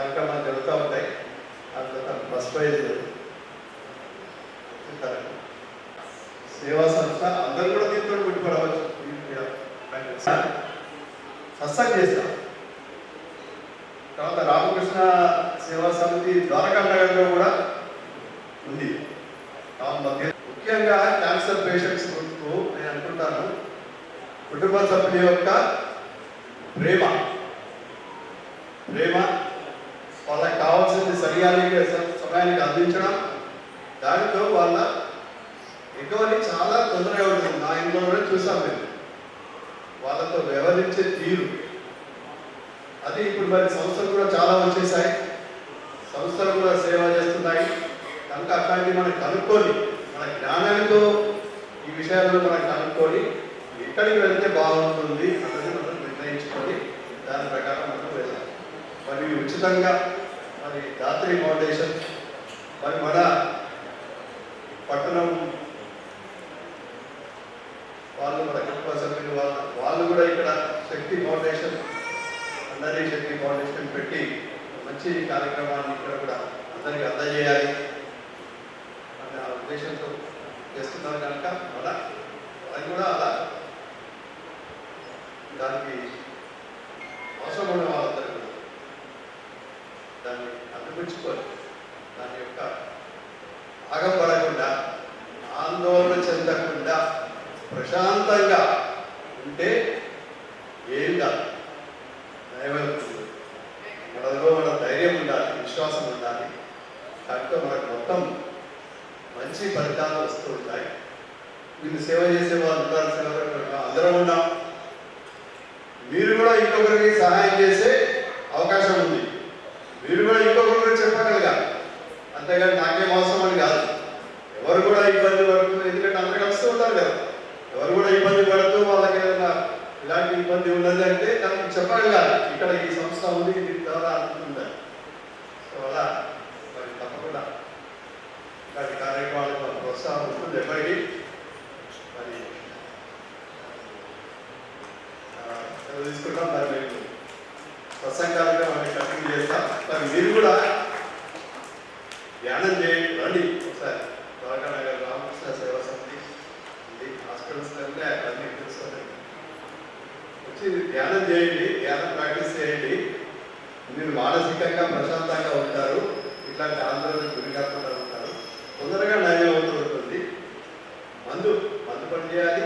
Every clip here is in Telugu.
కార్యక్రమాలు జరుగుతూ ఉంటాయి. అందులో ఫస్ట్ ప్రైజ్ సేవా సంస్థ అందరూ కూడా దీంతో ముడిపడవచ్చు. సత్సంగ్ చేస్తాం. తర్వాత రామకృష్ణ సేవా సమితి ద్వారకా నగర్లో కూడా ఉంది. ముఖ్యంగా క్యాన్సర్ పేషెంట్స్ గురించి నేను అనుకుంటాను, కుటుంబ సభ్యుల యొక్క ప్రేమ వాళ్ళకి కావాల్సింది సమయానికి అందించడం, దానితో వాళ్ళ రికవరీ చాలా తొందరగా ఉంటుంది. నా ఇంట్లోనే చూసాం మేము వాళ్ళతో వ్యవహరించే తీరు. అది ఇప్పుడు మరి సంస్థలు కూడా చాలా వచ్చేసాయి, సంస్థలు కూడా సేవ చేస్తున్నాయి. కనుక అట్లాంటివి మనం కనుక్కొని మన జ్ఞానంతో ఈ విషయాల్లో మనం కనుక్కొని ఎక్కడికి వెళ్తే బాగుంటుంది అన్నది మనం నిర్ణయించుకొని దాని ప్రకారం మనం వెళ్ళాలి. మరి ఉచితంగా మరి దాత్రి ఫౌండేషన్, మరి మన పట్టణం వాళ్ళు, మన కుటుంబ సభ్యులు వాళ్ళు కూడా ఇక్కడ శక్తి ఫౌండేషన్, అందరి శక్తి ఫౌండేషన్ పెట్టి మంచి కార్యక్రమాన్ని ఇక్కడ కూడా అందరికీ అందజేయాలి అనే ఉద్దేశంతో చేస్తున్నారు. కనుక అది కూడా అలా దానికి అవసరం ఉన్న వాళ్ళందరూ కూడా దాన్ని అందిపుచ్చుకొని దాని యొక్క ఆగపడకుండా, ఆందోళన చెందకుండా ప్రశాంతంగా ఉంటే ఏం కాదు. మనలో మన ధైర్యం ఉండాలి, విశ్వాసం ఉండాలి. దాంతో మనకు మొత్తం మంచి ఫలితాలు వస్తూ ఉంటాయి. వీళ్ళు సేవ చేసే వాళ్ళు ఉంటారు, సేవ అందరం ఉన్నాం. మీరు కూడా ఇంకొకరికి సహాయం చేసే అవకాశం ఉంది. మీరు కూడా ఇంకొకరికి చెప్పగలగాలి, అంతేగాని నాకేం అవసరం అని కాదు. ఎవరు కూడా ఇబ్బంది పడుతుంది, ఎందుకంటే అందరూ కలుస్తూ ఉంటారు కదా. ఎవరు కూడా ఇబ్బంది పడుతూ వాళ్ళకి ఏదైనా ఇలాంటి ఇబ్బంది ఉన్నది అంటే దానికి చెప్పగలగాలి, ఇక్కడ ఈ సంస్థ ఉంది, దీని ద్వారా అనుకుంటుంది. సో అలా మరి తప్పకుండా ఇలాంటి కార్యక్రమాలకు ప్రోత్సాహం ఉంటుంది ఎప్పటికీ. మరి తీసుకుంటాం. మరి మేము సత్సంగ కార్యక్రమాన్ని కంటిన్యూ చేస్తాం. మరి మీరు కూడా ధ్యానం చేయండి, రండి ఒకసారి. ద్వారకా నగర్ రామకృష్ణ సేవా సమితి ఉంది, హాస్పిటల్స్ అన్నీ తెలుసుకోండి. వచ్చి ధ్యానం చేయండి, ధ్యానం ప్రాక్టీస్ చేయండి. మీరు మానసికంగా ప్రశాంతంగా ఉంటారు, ఇట్లాంటి ఆందోళనకు గురి కాకుండా ఉంటారు, తొందరగా నయం అవుతూ ఉంటుంది. మందు పని చేయాలి,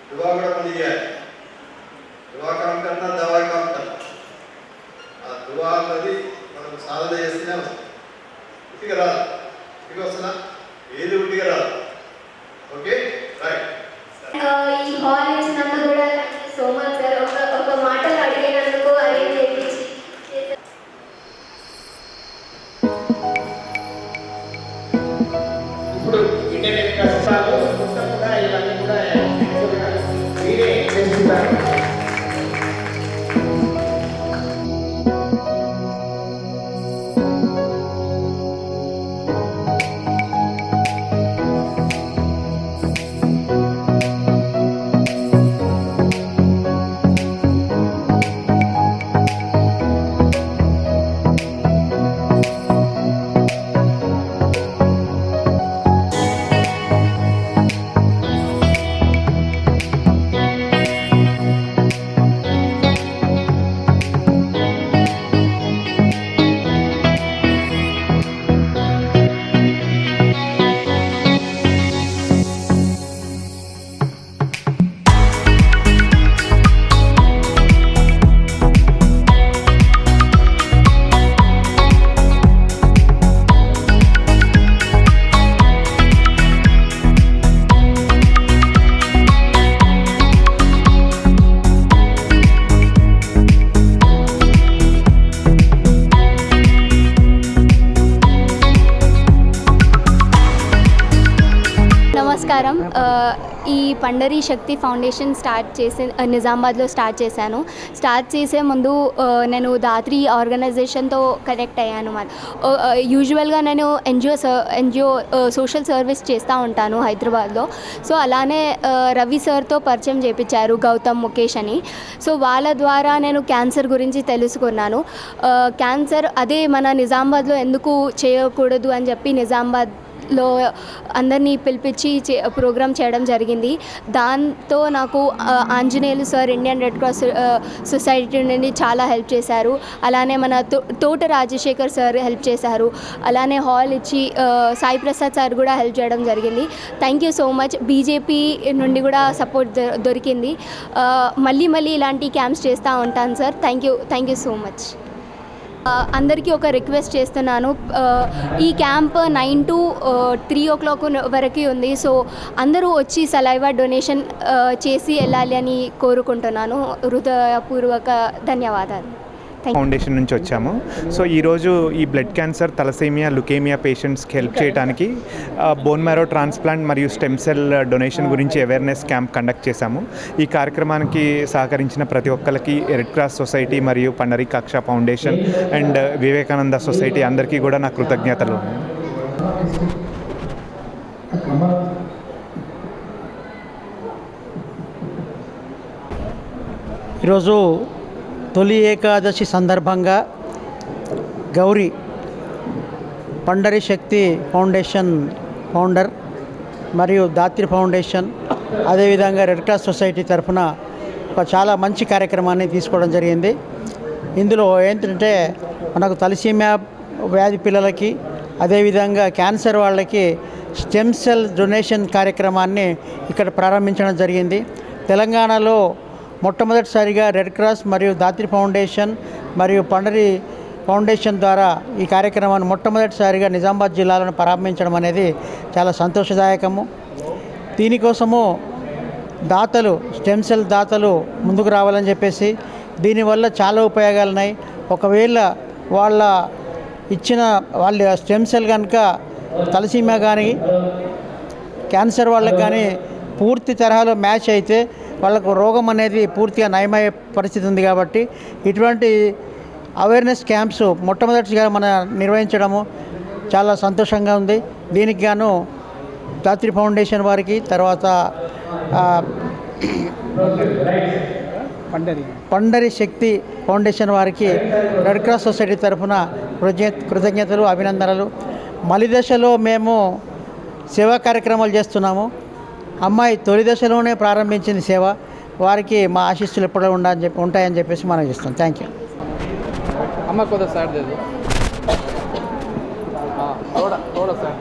దువా కూడా పని చేయాలి. దువా కామ్ కన్నా దవా కామ్ కన్నా. ఆ దువా అన్నది మనం సాధన చేస్తేనే వస్తుంది, ఉట్టిగా రాదు. ఉట్టిగా వస్తుందా? ఏది ఉట్టిగా రాదు. Okay, right. ఈ హాల్ ఇచ్చినందుకు కూడా సో మచ్ సార్. ఒక మాటలు అడిగినందుకు అరేంజ్ చేయించి ఇప్పుడు ఇంటర్నెట్ కష్టాలు మొత్తం కూడా ఇవన్నీ కూడా మీరే చేస్తున్నారు. నమస్కారం. ఈ పండరీ శక్తి ఫౌండేషన్ నిజామాబాద్లో స్టార్ట్ చేశాను. స్టార్ట్ చేసే ముందు నేను దాత్రి ఆర్గనైజేషన్తో కనెక్ట్ అయ్యాను. యూజువల్గా నేను ఎన్జిఓ సోషల్ సర్వీస్ చేస్తూ ఉంటాను హైదరాబాద్లో. సో అలానే రవి సార్తో పరిచయం చేయించారు, గౌతమ్ ముఖేష్ అని. సో వాళ్ళ ద్వారా నేను క్యాన్సర్ గురించి తెలుసుకున్నాను. క్యాన్సర్ అదే మన నిజామాబాద్లో ఎందుకు చేయకూడదు అని చెప్పి నిజామాబాద్లో అందరినీ పిలిపించి ప్రోగ్రామ్ చేయడం జరిగింది. దాంతో నాకు Anjaneyulu sir Indian red cross society నుండి చాలా హెల్ప్ చేశారు. అలానే మన తోట రాజశేఖర్ సార్ హెల్ప్ చేశారు. అలానే హాల్ ఇచ్చి సాయి ప్రసాద్ సార్ కూడా హెల్ప్ చేయడం జరిగింది. Thank you so much. BJP నుండి కూడా సపోర్ట్ దొరికింది. మళ్ళీ ఇలాంటి క్యాంప్స్ చేస్తూ ఉంటాను sir. Thank you so much. అందరికీ ఒక రిక్వెస్ట్ చేస్తున్నాను. ఈ క్యాంప్ 9 to 3 o'clock వరకు ఉంది. సో అందరూ వచ్చి సలైవా డొనేషన్ చేసి వెళ్ళాలి అని కోరుకుంటున్నాను. హృదయపూర్వక ధన్యవాదాలు. ఫౌండేషన్ నుంచి వచ్చాము. సో ఈరోజు ఈ బ్లడ్ క్యాన్సర్, తలసేమియా, లుకేమియా పేషెంట్స్కి హెల్ప్ చేయడానికి బోన్ మ్యారో ట్రాన్స్ప్లాంట్ మరియు స్టెమ్ సెల్ డొనేషన్ గురించి అవేర్నెస్ క్యాంప్ కండక్ట్ చేశాము. ఈ కార్యక్రమానికి సహకరించిన ప్రతి ఒక్కరికి రెడ్ క్రాస్ సొసైటీ మరియు పండరీకాక్ష ఫౌండేషన్ అండ్ వివేకానంద సొసైటీ అందరికీ కూడా నా కృతజ్ఞతలు. ఈరోజు తొలి ఏకాదశి సందర్భంగా గౌరీ పండరీ శక్తి ఫౌండేషన్ ఫౌండర్ మరియు దాత్రి ఫౌండేషన్ అదేవిధంగా రెడ్ క్రాస్ సొసైటీ తరఫున ఒక చాలా మంచి కార్యక్రమాన్ని తీసుకోవడం జరిగింది. ఇందులో ఏంటంటే మనకు తలసేమియా వ్యాధి పిల్లలకి అదేవిధంగా క్యాన్సర్ వాళ్ళకి స్టెమ్ సెల్ డొనేషన్ కార్యక్రమాన్ని ఇక్కడ ప్రారంభించడం జరిగింది. తెలంగాణలో మొట్టమొదటిసారిగా రెడ్ క్రాస్ మరియు దాత్రి ఫౌండేషన్ మరియు పండరీ ఫౌండేషన్ ద్వారా ఈ కార్యక్రమాన్ని మొట్టమొదటిసారిగా నిజామాబాద్ జిల్లాలో ప్రారంభించడం అనేది చాలా సంతోషదాయకము. దీనికోసము దాతలు, స్టెమ్ సెల్ దాతలు ముందుకు రావాలని చెప్పేసి, దీనివల్ల చాలా ఉపయోగాలు ఉన్నాయి. ఒకవేళ వాళ్ళ స్టెమ్ సెల్ కనుక తలసేమియా కానీ క్యాన్సర్ వాళ్ళకి కానీ పూర్తి తరహాలో మ్యాచ్ అయితే వాళ్ళకు రోగం అనేది పూర్తిగా నయమయ్యే పరిస్థితి ఉంది. కాబట్టి ఇటువంటి అవేర్నెస్ క్యాంప్స్ మొట్టమొదటిగా మనం నిర్వహించడము చాలా సంతోషంగా ఉంది. దీనికి గాను దాత్రి ఫౌండేషన్ వారికి, తర్వాత పండరీ శక్తి ఫౌండేషన్ వారికి రెడ్ క్రాస్ సొసైటీ తరఫున కృతజ్ఞతలు, అభినందనలు. మలి దశలో మేము సేవా కార్యక్రమాలు చేస్తున్నాము. అమ్మాయి తొలి దశలోనే ప్రారంభించింది సేవ. వారికి మా ఆశీస్సులు ఎప్పుడూ ఉంటాయని చెప్పేసి మనం చేస్తాం. Thank you. అమ్మ కొద్దిగా సైడ్ లేదు, थोड़ा सर.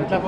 ఎట్లా